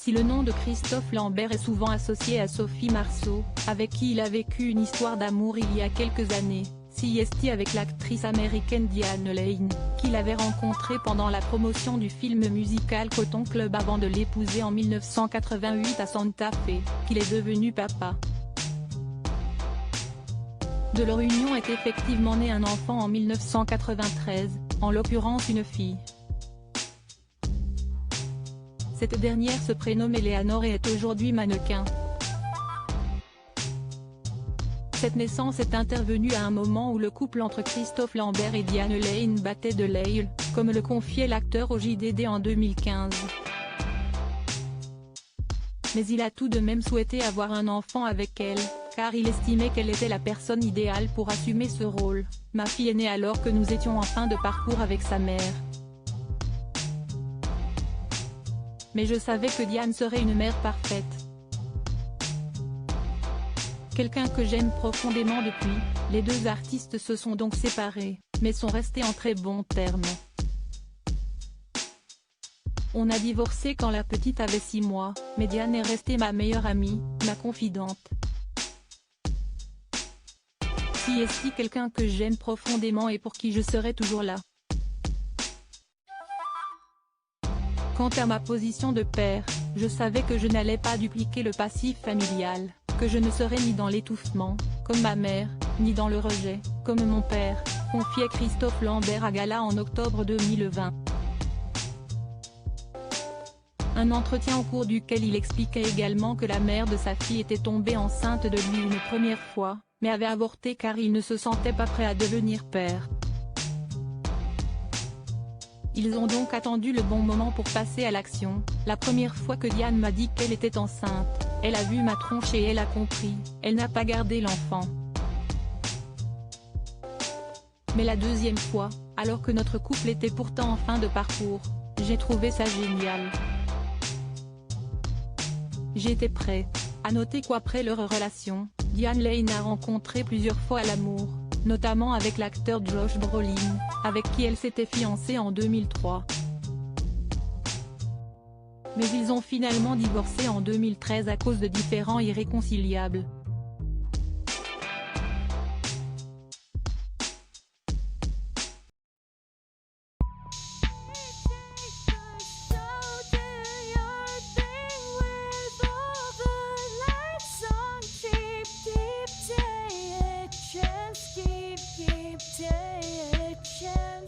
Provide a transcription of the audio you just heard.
Si le nom de Christophe Lambert est souvent associé à Sophie Marceau, avec qui il a vécu une histoire d'amour il y a quelques années, si est avec l'actrice américaine Diane Lane, qu'il avait rencontrée pendant la promotion du film musical Cotton Club avant de l'épouser en 1988 à Santa Fe, qu'il est devenu papa. De leur union est effectivement né un enfant en 1993, en l'occurrence une fille. Cette dernière se prénomme Eleanor et est aujourd'hui mannequin. Cette naissance est intervenue à un moment où le couple entre Christophe Lambert et Diane Lane battait de l'aile, comme le confiait l'acteur au JDD en 2015. Mais il a tout de même souhaité avoir un enfant avec elle, car il estimait qu'elle était la personne idéale pour assumer ce rôle. Ma fille est née alors que nous étions en fin de parcours avec sa mère. Mais je savais que Diane serait une mère parfaite. Quelqu'un que j'aime profondément depuis. Les deux artistes se sont donc séparés, mais sont restés en très bons termes. On a divorcé quand la petite avait 6 mois, mais Diane est restée ma meilleure amie, ma confidente. Si est quelqu'un que j'aime profondément et pour qui je serai toujours là. Quant à ma position de père, je savais que je n'allais pas dupliquer le passif familial, que je ne serais ni dans l'étouffement, comme ma mère, ni dans le rejet, comme mon père, confiait Christophe Lambert à Gala en octobre 2020. Un entretien au cours duquel il expliquait également que la mère de sa fille était tombée enceinte de lui une première fois, mais avait avorté car il ne se sentait pas prêt à devenir père. Ils ont donc attendu le bon moment pour passer à l'action. La première fois que Diane m'a dit qu'elle était enceinte, elle a vu ma tronche et elle a compris, elle n'a pas gardé l'enfant. Mais la deuxième fois, alors que notre couple était pourtant en fin de parcours, j'ai trouvé ça génial. J'étais prêt. À noter qu'après leur relation, Diane Lane a rencontré plusieurs fois l'amour, notamment avec l'acteur Josh Brolin, avec qui elle s'était fiancée en 2003. Mais ils ont finalement divorcé en 2013 à cause de différends irréconciliables. Keep